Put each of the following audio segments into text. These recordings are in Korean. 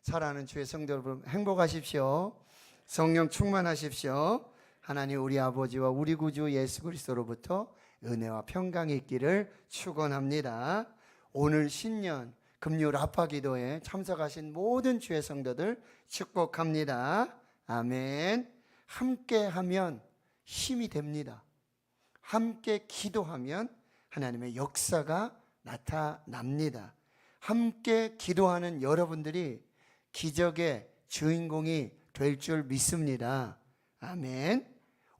사랑하는 주의 성도 여러분, 행복하십시오. 성령 충만하십시오. 하나님 우리 아버지와 우리 구주 예수 그리스도로부터 은혜와 평강이 있기를 축원합니다. 오늘 신년 금요 라파 기도에 참석하신 모든 주의 성도들 축복합니다. 아멘. 함께하면 힘이 됩니다. 함께 기도하면 하나님의 역사가 나타납니다. 함께 기도하는 여러분들이 기적의 주인공이 될 줄 믿습니다. 아멘.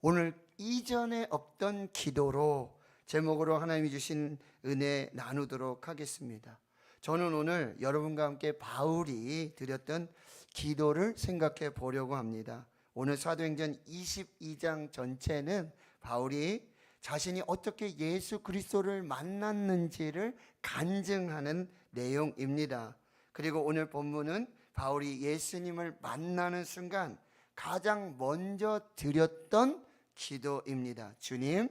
오늘 이전에 없던 기도로 제목으로 하나님이 주신 은혜 나누도록 하겠습니다. 저는 오늘 여러분과 함께 바울이 드렸던 기도를 생각해 보려고 합니다. 오늘 사도행전 22장 전체는 바울이 자신이 어떻게 예수 그리스도를 만났는지를 간증하는 내용입니다. 그리고 오늘 본문은 바울이 예수님을 만나는 순간 가장 먼저 드렸던 기도입니다. 주님,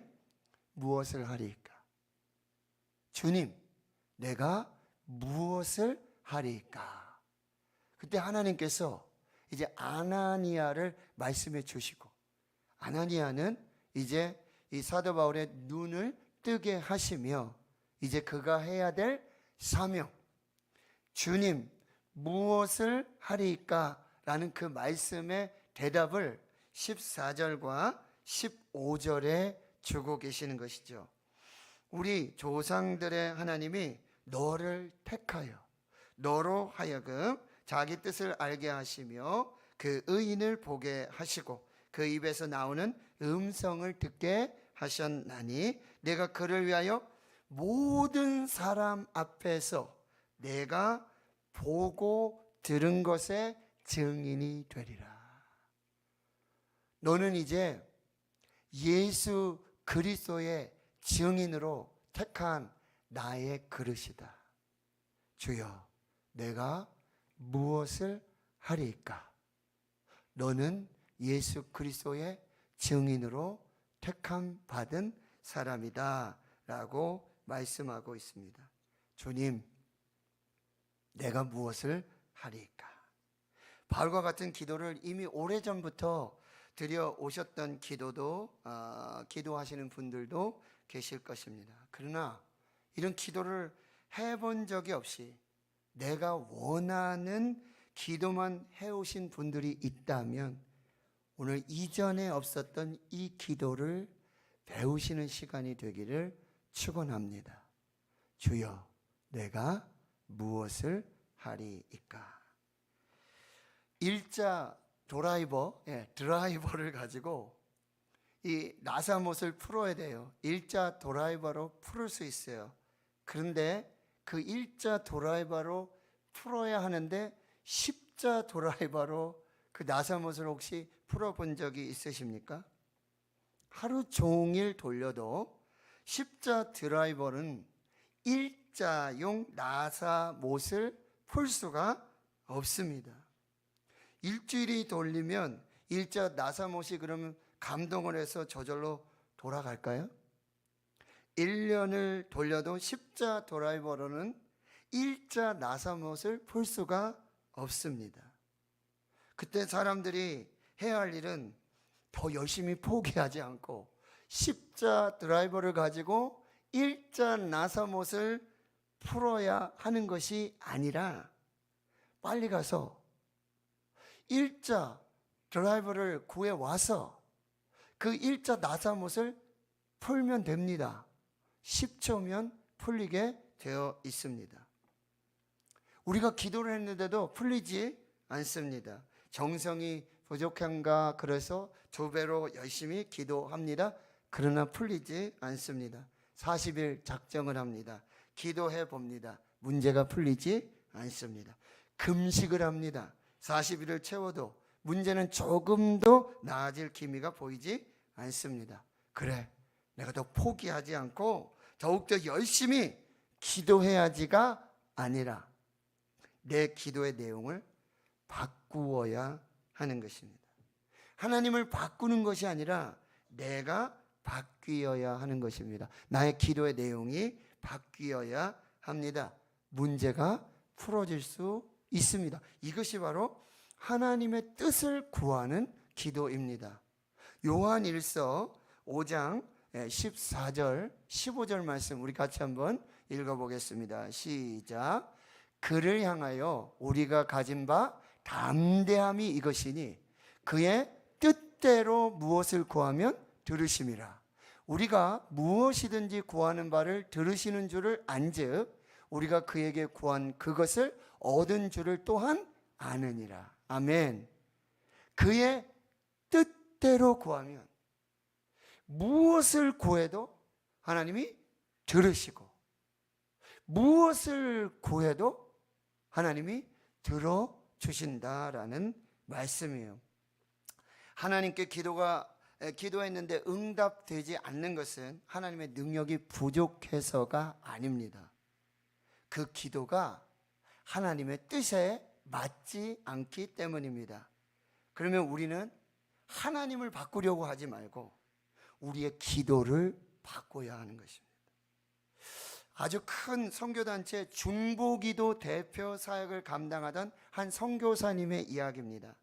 무엇을 하리이까? 주님, 내가 무엇을 하리이까? 그때 하나님께서 이제 아나니아를 말씀해 주시고, 아나니아는 이제 이 사도 바울의 눈을 뜨게 하시며 이제 그가 해야 될 사명, 주님 무엇을 하리이까? 라는 그 말씀의 대답을 14절과 15절에 주고 계시는 것이죠. 우리 조상들의 하나님이 너를 택하여 너로 하여금 자기 뜻을 알게 하시며 그 의인을 보게 하시고 그 입에서 나오는 음성을 듣게 하셨나니 내가 그를 위하여 모든 사람 앞에서 내가 보고 들은 것의 증인이 되리라. 너는 이제 예수 그리스도의 증인으로 택한 나의 그릇이다. 주여, 내가 무엇을 하리이까? 너는 예수 그리스도의 증인으로 택함 받은 사람이다 라고 말씀하고 있습니다. 주님, 내가 무엇을 하리이까? 바울과 같은 기도를 이미 오래전부터 드려오셨던 기도하시는 분들도 계실 것입니다. 그러나 이런 기도를 해본 적이 없이 내가 원하는 기도만 해오신 분들이 있다면 오늘 이전에 없었던 이 기도를 배우시는 시간이 되기를 축원합니다. 주여, 내가 무엇을 하리이까? 일자 드라이버를 가지고 이 나사못을 풀어야 돼요. 일자 드라이버로 풀을 수 있어요. 그런데 그 일자 드라이버로 풀어야 하는데 십자 드라이버로 그 나사못을 혹시 풀어본 적이 있으십니까? 하루 종일 돌려도 십자 드라이버는 일자용 나사못을 풀 수가 없습니다. 일주일이 돌리면 일자 나사못이 그러면 감동을 해서 저절로 돌아갈까요? 1년을 돌려도 십자 드라이버로는 일자 나사못을 풀 수가 없습니다. 그때 사람들이 해야 할 일은 더 열심히 포기하지 않고 십자 드라이버를 가지고 일자 나사못을 풀어야 하는 것이 아니라 빨리 가서 일자 드라이버를 구해와서 그 일자 나사못을 풀면 됩니다. 10초면 풀리게 되어 있습니다. 우리가 기도를 했는데도 풀리지 않습니다. 정성이 부족한가 그래서 2배로 열심히 기도합니다. 그러나 풀리지 않습니다. 40일 작정을 합니다. 기도해 봅니다. 문제가 풀리지 않습니다. 금식을 합니다. 40일을 채워도 문제는 조금도 나아질 기미가 보이지 않습니다. 그래, 내가 더 포기하지 않고 더욱더 열심히 기도해야지가 아니라 내 기도의 내용을 바꾸어야 하는 것입니다. 하나님을 바꾸는 것이 아니라 내가 바뀌어야 하는 것입니다. 나의 기도의 내용이 바뀌어야 합니다. 문제가 풀어질 수 있습니다. 이것이 바로 하나님의 뜻을 구하는 기도입니다. 요한 1서 5장 14절 15절 말씀 우리 같이 한번 읽어보겠습니다. 시작. 그를 향하여 우리가 가진 바 담대함이 이것이니 그의 뜻대로 무엇을 구하면 들으심이라. 우리가 무엇이든지 구하는 바를 들으시는 줄을 안즉 우리가 그에게 구한 그것을 얻은 줄을 또한 아느니라. 아멘. 그의 뜻대로 구하면 무엇을 구해도 하나님이 들으시고 무엇을 구해도 하나님이 들어주신다라는 말씀이에요. 하나님께 기도했는데 응답되지 않는 것은 하나님의 능력이 부족해서가 아닙니다. 그 기도가 하나님의 뜻에 맞지 않기 때문입니다. 그러면 우리는 하나님을 바꾸려고 하지 말고 우리의 기도를 바꿔야 하는 것입니다. 아주 큰 선교단체 중보기도 대표 사역을 감당하던 한 선교사님의 이야기입니다.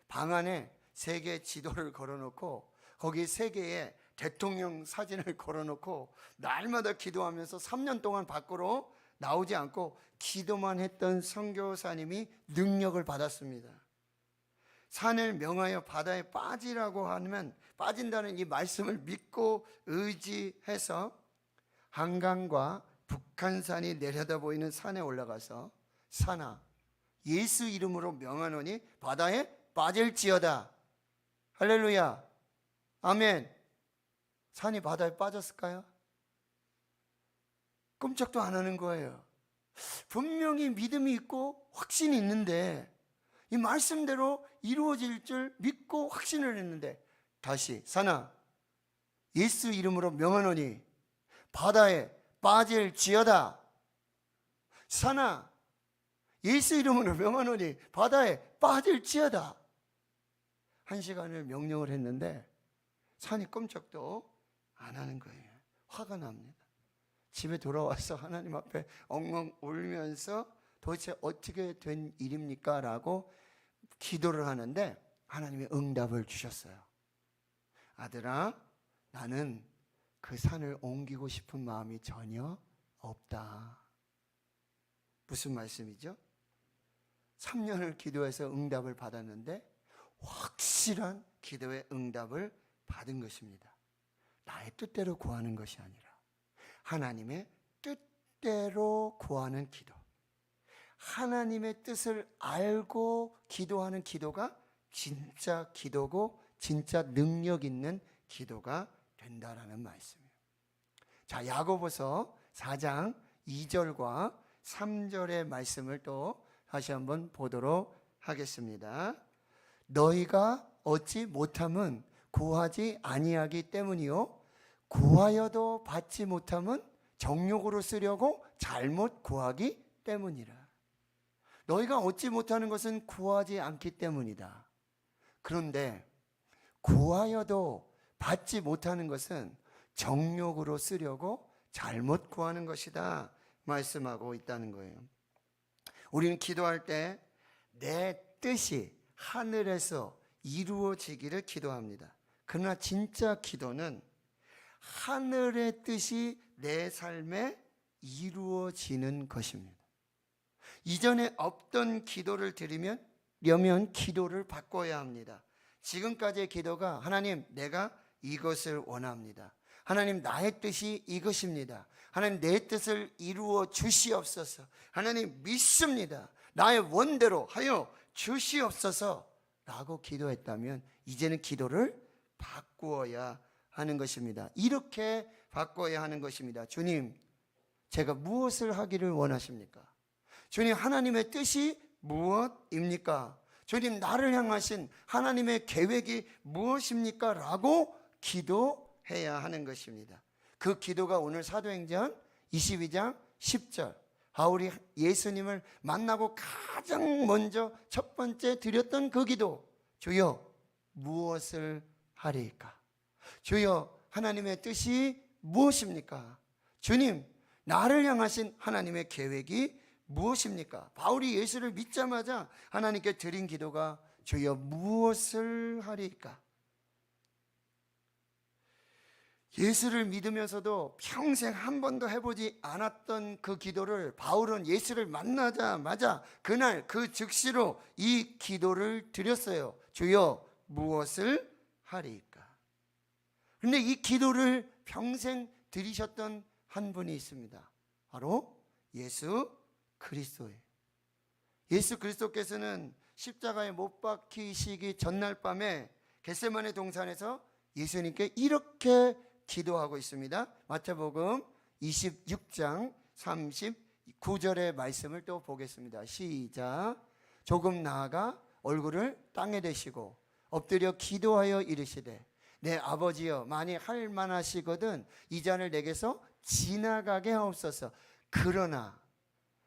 방 안에 세계 지도를 걸어놓고 거기 세계에 대통령 사진을 걸어놓고 날마다 기도하면서 3년 동안 밖으로 나오지 않고 기도만 했던 선교사님이 능력을 받았습니다. 산을 명하여 바다에 빠지라고 하면 빠진다는 이 말씀을 믿고 의지해서 한강과 북한산이 내려다 보이는 산에 올라가서 산아 예수 이름으로 명하노니 바다에 빠질지어다. 할렐루야. 아멘. 산이 바다에 빠졌을까요? 꼼짝도 안 하는 거예요. 분명히 믿음이 있고 확신이 있는데 이 말씀대로 이루어질 줄 믿고 확신을 했는데 다시 산아 예수 이름으로 명하노니 바다에 빠질지어다. 산아 예수 이름으로 명하노니 바다에 빠질지어다. 1시간을 명령을 했는데 산이 꼼짝도 안 하는 거예요. 화가 납니다. 집에 돌아와서 하나님 앞에 엉엉 울면서 도대체 어떻게 된 일입니까? 라고 기도를 하는데 하나님이 응답을 주셨어요. 아들아, 나는 그 산을 옮기고 싶은 마음이 전혀 없다. 무슨 말씀이죠? 3년을 기도해서 응답을 받았는데 확실한 기도의 응답을 받은 것입니다. 나의 뜻대로 구하는 것이 아니라 하나님의 뜻대로 구하는 기도. 하나님의 뜻을 알고 기도하는 기도가 진짜 기도고 진짜 능력 있는 기도가 된다라는 말씀이에요. 자, 야고보서 4장 2절과 3절의 말씀을 또 다시 한번 보도록 하겠습니다. 너희가 얻지 못함은 구하지 아니하기 때문이요 구하여도 받지 못함은 정욕으로 쓰려고 잘못 구하기 때문이라. 너희가 얻지 못하는 것은 구하지 않기 때문이다. 그런데 구하여도 받지 못하는 것은 정욕으로 쓰려고 잘못 구하는 것이다 말씀하고 있다는 거예요. 우리는 기도할 때 내 뜻이 하늘에서 이루어지기를 기도합니다. 그러나 진짜 기도는 하늘의 뜻이 내 삶에 이루어지는 것입니다. 이전에 없던 기도를 드리려면 기도를 바꿔야 합니다. 지금까지의 기도가 하나님 내가 이것을 원합니다. 하나님 나의 뜻이 이것입니다. 하나님 내 뜻을 이루어 주시옵소서. 하나님 믿습니다. 나의 원대로 하여 주시옵소서 라고 기도했다면 이제는 기도를 바꾸어야 하는 것입니다. 이렇게 바꿔야 하는 것입니다. 주님, 제가 무엇을 하기를 원하십니까? 주님, 하나님의 뜻이 무엇입니까? 주님, 나를 향하신 하나님의 계획이 무엇입니까? 라고 기도해야 하는 것입니다. 그 기도가 오늘 사도행전 22장 10절 바울이 예수님을 만나고 가장 먼저 첫 번째 드렸던 그 기도. 주여 무엇을 하리이까? 주여 하나님의 뜻이 무엇입니까? 주님 나를 향하신 하나님의 계획이 무엇입니까? 바울이 예수를 믿자마자 하나님께 드린 기도가 주여 무엇을 하리까? 예수를 믿으면서도 평생 한 번도 해보지 않았던 그 기도를 바울은 예수를 만나자마자 그날 그 즉시로 이 기도를 드렸어요. 주여 무엇을 하리까? 그런데 이 기도를 평생 드리셨던 한 분이 있습니다. 바로 예수 그리스도예요. 예수 그리스도께서는 십자가에 못 박히시기 전날 밤에 겟세마네 동산에서 예수님께 이렇게 기도하고 있습니다. 마태복음 26장 39절의 말씀을 또 보겠습니다. 시작. 조금 나아가 얼굴을 땅에 대시고 엎드려 기도하여 이르시되 내 아버지여 만일 할 만하시거든 이 잔을 내게서 지나가게 하옵소서. 그러나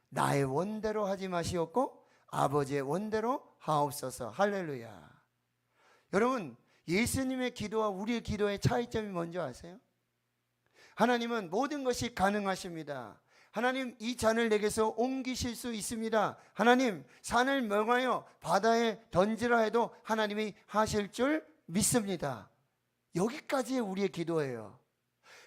나의 원대로 하지 마시옵고 아버지의 원대로 하옵소서. 할렐루야. 여러분, 예수님의 기도와 우리의 기도의 차이점이 뭔지 아세요? 하나님은 모든 것이 가능하십니다. 하나님 이 잔을 내게서 옮기실 수 있습니다. 하나님 산을 명하여 바다에 던지라 해도 하나님이 하실 줄 믿습니다. 여기까지의 우리의 기도예요.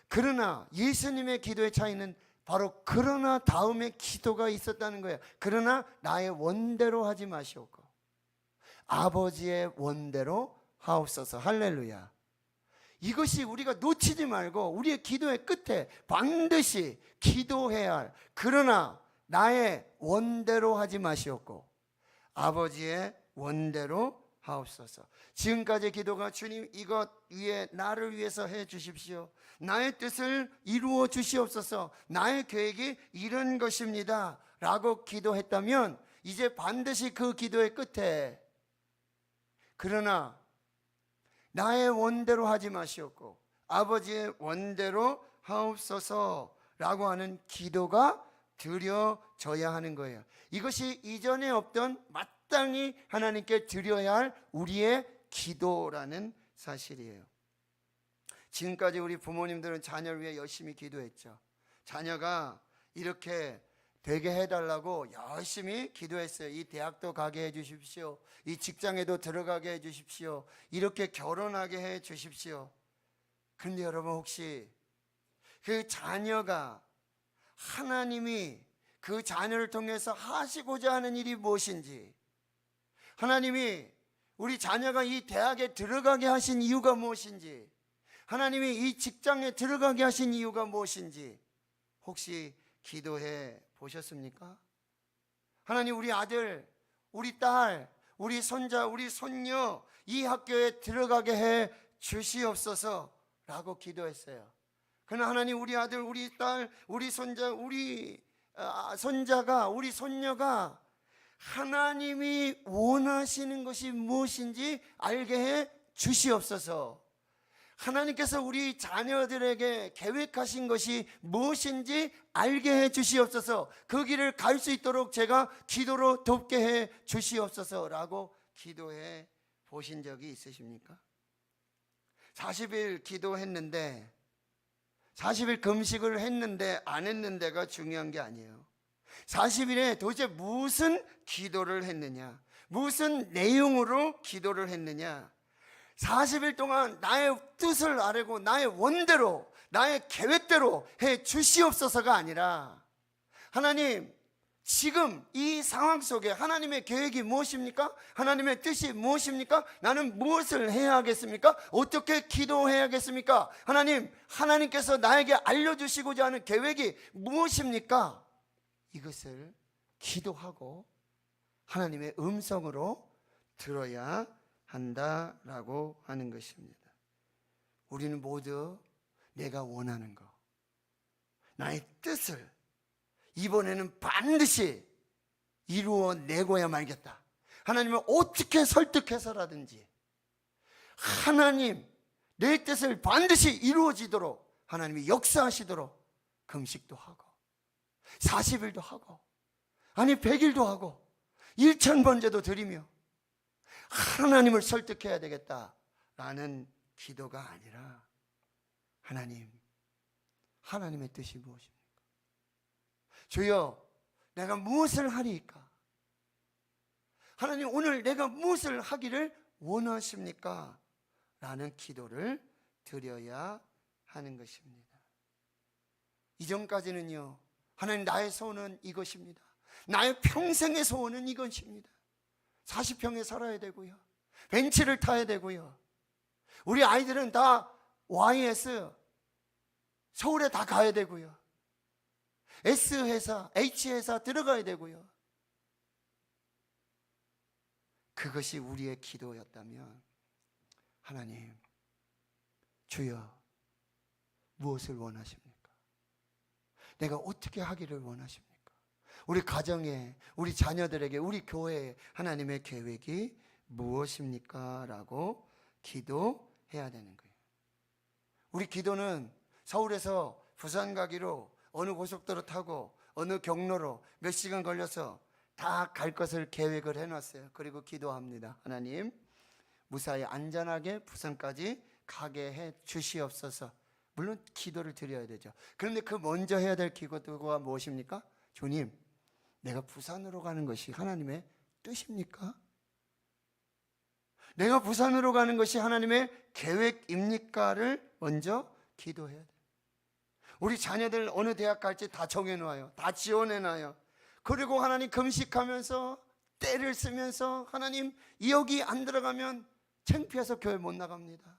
그러나 예수님의 기도의 차이는 바로 그러나 다음에 기도가 있었다는 거예요. 그러나 나의 원대로 하지 마시옵고 아버지의 원대로 하옵소서. 할렐루야. 이것이 우리가 놓치지 말고 우리의 기도의 끝에 반드시 기도해야 할, 그러나 나의 원대로 하지 마시옵고 아버지의 원대로 하옵소서. 지금까지 기도가 주님 이것 위에 나를 위해서 해 주십시오. 나의 뜻을 이루어 주시옵소서. 나의 계획이 이런 것입니다 라고 기도했다면 이제 반드시 그 기도의 끝에 그러나 나의 원대로 하지 마시옵고 아버지의 원대로 하옵소서 라고 하는 기도가 드려져야 하는 거예요. 이것이 이전에 없던 마땅히 하나님께 드려야 할 우리의 기도라는 사실이에요. 지금까지 우리 부모님들은 자녀를 위해 열심히 기도했죠. 자녀가 이렇게 되게 해달라고 열심히 기도했어요. 이 대학도 가게 해주십시오. 이 직장에도 들어가게 해주십시오. 이렇게 결혼하게 해주십시오. 그런데 여러분, 혹시 그 자녀가 하나님이 그 자녀를 통해서 하시고자 하는 일이 무엇인지, 하나님이 우리 자녀가 이 대학에 들어가게 하신 이유가 무엇인지, 하나님이 이 직장에 들어가게 하신 이유가 무엇인지 혹시 기도해 보셨습니까? 하나님, 우리 아들, 우리 딸, 우리 손자, 우리 손녀 이 학교에 들어가게 해 주시옵소서 라고 기도했어요. 그러나 하나님, 우리 아들, 우리 딸, 우리 손자, 우리 손자가, 우리 손녀가 하나님이 원하시는 것이 무엇인지 알게 해 주시옵소서. 하나님께서 우리 자녀들에게 계획하신 것이 무엇인지 알게 해 주시옵소서. 그 길을 갈 수 있도록 제가 기도로 돕게 해 주시옵소서 라고 기도해 보신 적이 있으십니까? 40일 기도했는데, 40일 금식을 했는데 안 했는데가 중요한 게 아니에요. 40일에 도대체 무슨 기도를 했느냐, 무슨 내용으로 기도를 했느냐, 40일 동안 나의 뜻을 아뢰고 나의 원대로, 나의 계획대로 해 주시옵소서가 아니라, 하나님 지금 이 상황 속에 하나님의 계획이 무엇입니까? 하나님의 뜻이 무엇입니까? 나는 무엇을 해야 하겠습니까? 어떻게 기도해야겠습니까? 하나님, 하나님께서 나에게 알려주시고자 하는 계획이 무엇입니까? 이것을 기도하고 하나님의 음성으로 들어야 한다라고 하는 것입니다. 우리는 모두 내가 원하는 것, 나의 뜻을 이번에는 반드시 이루어내고야 말겠다. 하나님을 어떻게 설득해서라든지 하나님 내 뜻을 반드시 이루어지도록 하나님이 역사하시도록 금식도 하고 40일도 하고, 아니 100일도 하고 1000번제도 드리며 하나님을 설득해야 되겠다라는 기도가 아니라, 하나님, 하나님의 뜻이 무엇입니까? 주여, 내가 무엇을 하리이까? 하나님, 오늘 내가 무엇을 하기를 원하십니까? 라는 기도를 드려야 하는 것입니다. 이전까지는요, 하나님, 나의 소원은 이것입니다. 나의 평생의 소원은 이것입니다. 40평에 살아야 되고요, 벤츠를 타야 되고요, 우리 아이들은 다 YS 서울에 다 가야 되고요, S회사, H회사 들어가야 되고요. 그것이 우리의 기도였다면, 하나님, 주여, 무엇을 원하십니까? 내가 어떻게 하기를 원하십니까? 우리 가정에, 우리 자녀들에게, 우리 교회에 하나님의 계획이 무엇입니까? 라고 기도해야 되는 거예요. 우리 기도는 서울에서 부산 가기로 어느 고속도로 타고 어느 경로로 몇 시간 걸려서 다 갈 것을 계획을 해놨어요. 그리고 기도합니다. 하나님, 무사히 안전하게 부산까지 가게 해 주시옵소서. 물론 기도를 드려야 되죠. 그런데 그 먼저 해야 될 기도가 무엇입니까? 주님, 내가 부산으로 가는 것이 하나님의 뜻입니까? 내가 부산으로 가는 것이 하나님의 계획입니까?를 먼저 기도해야 돼요. 우리 자녀들 어느 대학 갈지 다 정해놔요. 다 지원해놔요. 그리고 하나님 금식하면서 때를 쓰면서, 하나님, 여기 안 들어가면 창피해서 교회 못 나갑니다.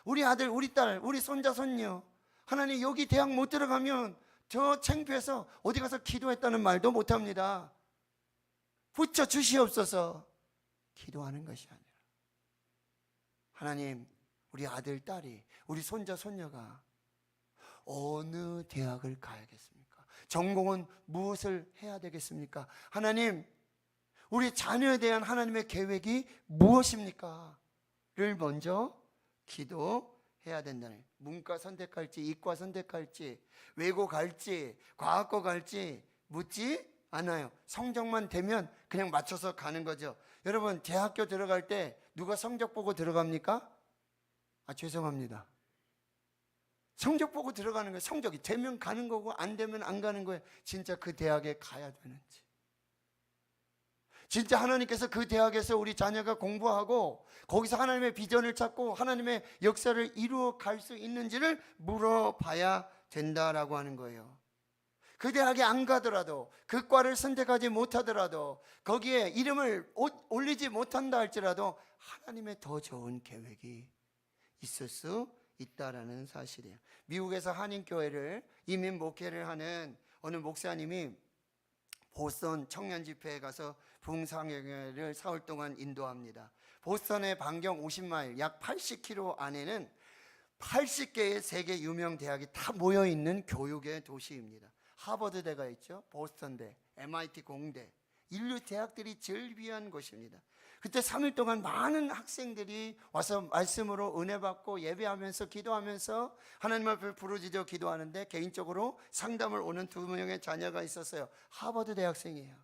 우리 아들, 우리 딸, 우리 손자, 손녀, 하나님, 여기 대학 못 들어가면 저 창피해서 어디 가서 기도했다는 말도 못 합니다. 붙여 주시옵소서. 기도하는 것이 아니라, 하나님, 우리 아들, 딸이, 우리 손자, 손녀가 어느 대학을 가야겠습니까? 전공은 무엇을 해야 되겠습니까? 하나님, 우리 자녀에 대한 하나님의 계획이 무엇입니까? 를 먼저 기도해야 된다는, 문과 선택할지 이과 선택할지 외고 갈지 과학고 갈지 묻지 않아요. 성적만 되면 그냥 맞춰서 가는 거죠. 여러분, 대학교 들어갈 때 누가 성적 보고 들어갑니까? 죄송합니다. 성적 보고 들어가는 거예요. 성적이 되면 가는 거고 안 되면 안 가는 거예요. 진짜 그 대학에 가야 되는지, 진짜 하나님께서 그 대학에서 우리 자녀가 공부하고 거기서 하나님의 비전을 찾고 하나님의 역사를 이루어 갈 수 있는지를 물어봐야 된다라고 하는 거예요. 그 대학에 안 가더라도, 그 과를 선택하지 못하더라도, 거기에 이름을 올리지 못한다 할지라도 하나님의 더 좋은 계획이 있을 수 있다라는 사실이에요. 미국에서 한인교회를 이민 목회를 하는 어느 목사님이 보스턴 청년 집회에 가서 부흥상회를 사흘 동안 인도합니다. 보스턴의 반경 50마일, 약 80km 안에는 80개의 세계 유명 대학이 다 모여있는 교육의 도시입니다. 하버드대가 있죠, 보스턴대, MIT 공대, 인류 대학들이 제일 귀한 곳입니다. 그때 3일 동안 많은 학생들이 와서 말씀으로 은혜 받고 예배하면서 기도하면서 하나님 앞에 부르짖어 기도하는데, 개인적으로 상담을 오는 2명의 자녀가 있었어요. 하버드 대학생이에요.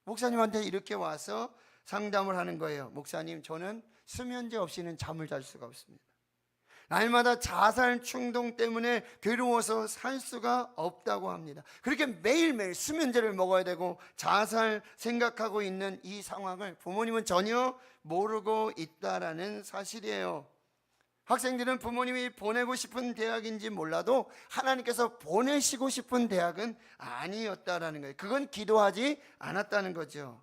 목사님한테 이렇게 와서 상담을 하는 거예요. 목사님, 저는 수면제 없이는 잠을 잘 수가 없습니다. 날마다 자살 충동 때문에 괴로워서 살 수가 없다고 합니다. 그렇게 매일매일 수면제를 먹어야 되고 자살 생각하고 있는 이 상황을 부모님은 전혀 모르고 있다라는 사실이에요. 학생들은 부모님이 보내고 싶은 대학인지 몰라도 하나님께서 보내시고 싶은 대학은 아니었다라는 거예요. 그건 기도하지 않았다는 거죠.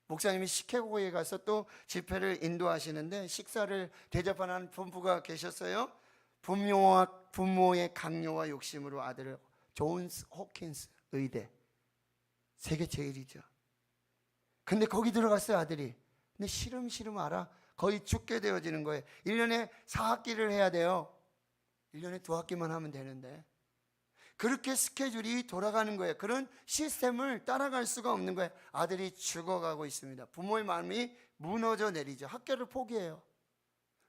목사님이 시카고에 가서 또 집회를 인도하시는데 식사를 대접하는 부부가 계셨어요. 부모의 강요와 욕심으로 아들을 존스 호킨스 의대, 세계 제일이죠. 근데 거기 들어갔어요, 아들이. 근데 시름 알아. 거의 죽게 되어지는 거예요. 1년에 4학기를 해야 돼요. 1년에 2학기만 하면 되는데 그렇게 스케줄이 돌아가는 거예요. 그런 시스템을 따라갈 수가 없는 거예요. 아들이 죽어가고 있습니다. 부모의 마음이 무너져 내리죠. 학교를 포기해요.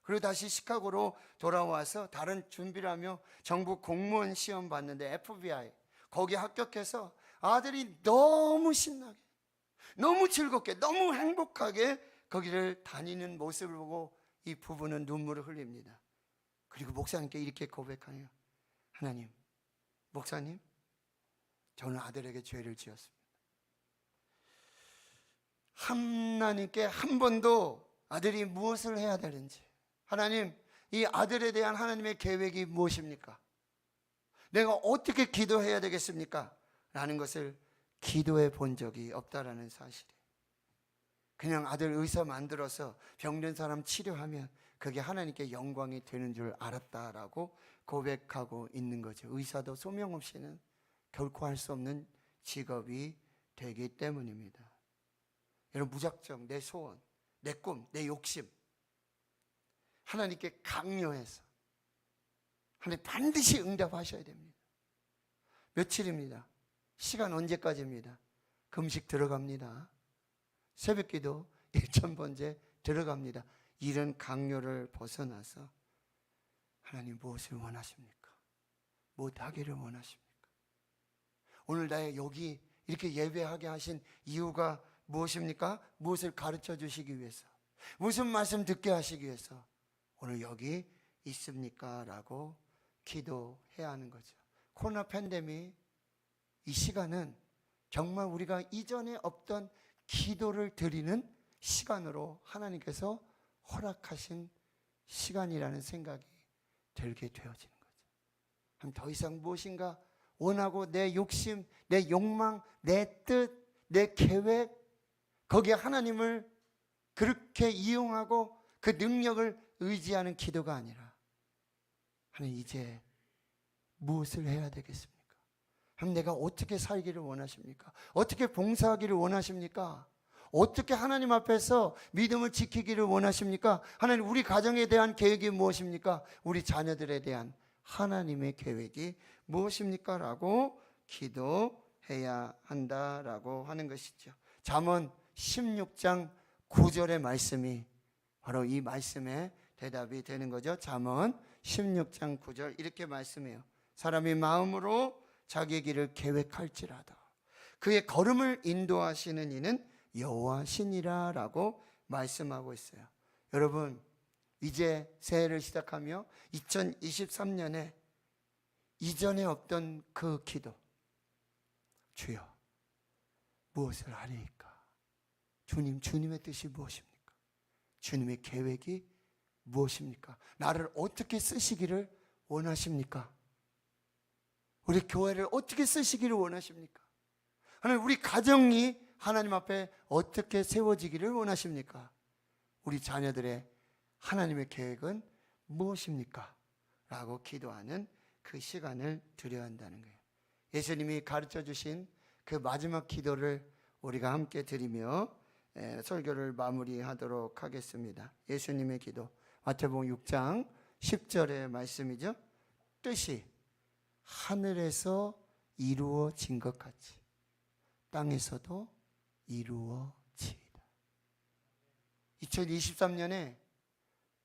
그리고 다시 시카고로 돌아와서 다른 준비를 하며 정부 공무원 시험 봤는데 FBI, 거기 합격해서 아들이 너무 신나게, 너무 즐겁게, 너무 행복하게 거기를 다니는 모습을 보고 이 부부는 눈물을 흘립니다. 그리고 목사님께 이렇게 고백해요. 하나님, 목사님, 저는 아들에게 죄를 지었습니다. 하나님께 한 번도 아들이 무엇을 해야 되는지, 하나님, 이 아들에 대한 하나님의 계획이 무엇입니까? 내가 어떻게 기도해야 되겠습니까? 라는 것을 기도해 본 적이 없다라는 사실이에요. 그냥 아들 의사 만들어서 병든 사람 치료하면 그게 하나님께 영광이 되는 줄 알았다라고 고백하고 있는 거죠. 의사도 소명 없이는 결코 할 수 없는 직업이 되기 때문입니다. 여러분, 무작정 내 소원, 내 꿈, 내 욕심 하나님께 강요해서 하나님 반드시 응답하셔야 됩니다. 며칠입니다. 시간 언제까지입니다. 금식 들어갑니다. 새벽기도 1000번째 들어갑니다. 이런 강요를 벗어나서 하나님 무엇을 원하십니까? 무엇하기를 원하십니까? 오늘 나의 여기 이렇게 예배하게 하신 이유가 무엇입니까? 무엇을 가르쳐 주시기 위해서, 무슨 말씀 듣게 하시기 위해서 오늘 여기 있습니까? 라고 기도해야 하는 거죠. 코로나 팬데믹 이 시간은 정말 우리가 이전에 없던 기도를 드리는 시간으로 하나님께서 허락하신 시간이라는 생각이 들게 되어지는 거죠. 그럼 더 이상 무엇인가 원하고 내 욕심, 내 욕망, 내 뜻, 내 계획, 거기에 하나님을 그렇게 이용하고 그 능력을 의지하는 기도가 아니라, 하나님 이제 무엇을 해야 되겠습니까? 그럼 내가 어떻게 살기를 원하십니까? 어떻게 봉사하기를 원하십니까? 어떻게 하나님 앞에서 믿음을 지키기를 원하십니까? 하나님, 우리 가정에 대한 계획이 무엇입니까? 우리 자녀들에 대한 하나님의 계획이 무엇입니까? 라고 기도해야 한다라고 하는 것이죠. 잠언 16장 9절의 말씀이 바로 이 말씀의 대답이 되는 거죠. 잠언 16장 9절 이렇게 말씀해요. 사람이 마음으로 자기의 길을 계획할지라도 그의 걸음을 인도하시는 이는 여호와시니라 라고 말씀하고 있어요. 여러분, 이제 새해를 시작하며 2023년에 이전에 없던 그 기도, 주여 무엇을 하리이까? 주님, 주님의 뜻이 무엇입니까? 주님의 계획이 무엇입니까? 나를 어떻게 쓰시기를 원하십니까? 우리 교회를 어떻게 쓰시기를 원하십니까? 하나님, 우리 가정이 하나님 앞에 어떻게 세워지기를 원하십니까? 우리 자녀들의 하나님의 계획은 무엇입니까? 라고 기도하는 그 시간을 드려야 한다는 거예요. 예수님이 가르쳐 주신 그 마지막 기도를 우리가 함께 드리며 설교를 마무리하도록 하겠습니다. 예수님의 기도, 마태복음 6장 10절의 말씀이죠. 뜻이 하늘에서 이루어진 것 같이 땅에서도 이루어지이다. 2023년에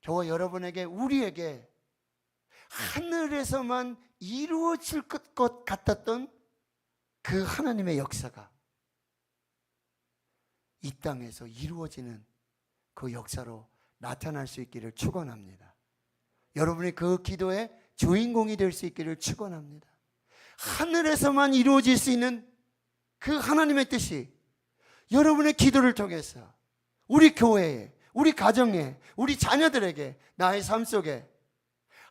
저와 여러분에게, 우리에게 하늘에서만 이루어질 것 같았던 그 하나님의 역사가 이 땅에서 이루어지는 그 역사로 나타날 수 있기를 축원합니다. 여러분이 그 기도의 주인공이 될 수 있기를 축원합니다. 하늘에서만 이루어질 수 있는 그 하나님의 뜻이 여러분의 기도를 통해서 우리 교회에, 우리 가정에, 우리 자녀들에게, 나의 삶 속에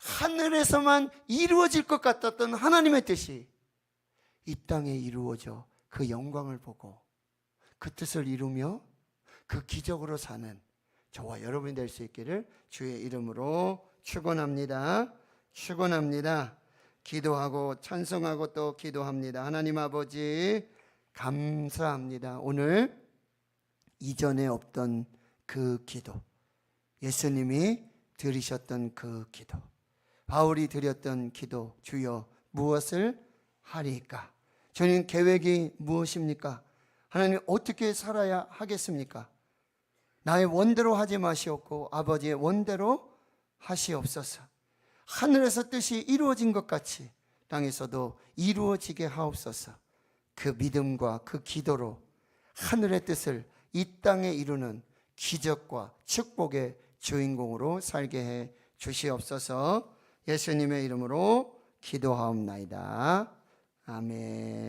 하늘에서만 이루어질 것 같았던 하나님의 뜻이 이 땅에 이루어져 그 영광을 보고 그 뜻을 이루며 그 기적으로 사는 저와 여러분이 될 수 있기를 주의 이름으로 축원합니다. 축원합니다. 기도하고 찬송하고 또 기도합니다. 하나님 아버지, 감사합니다. 오늘 이전에 없던 그 기도, 예수님이 드리셨던 그 기도, 바울이 드렸던 기도, 주여 무엇을 하리까? 주님, 계획이 무엇입니까? 하나님, 어떻게 살아야 하겠습니까? 나의 원대로 하지 마시옵고 아버지의 원대로 하시옵소서. 하늘에서 뜻이 이루어진 것 같이 땅에서도 이루어지게 하옵소서. 그 믿음과 그 기도로 하늘의 뜻을 이 땅에 이루는 기적과 축복의 주인공으로 살게 해 주시옵소서. 예수님의 이름으로 기도하옵나이다. 아멘.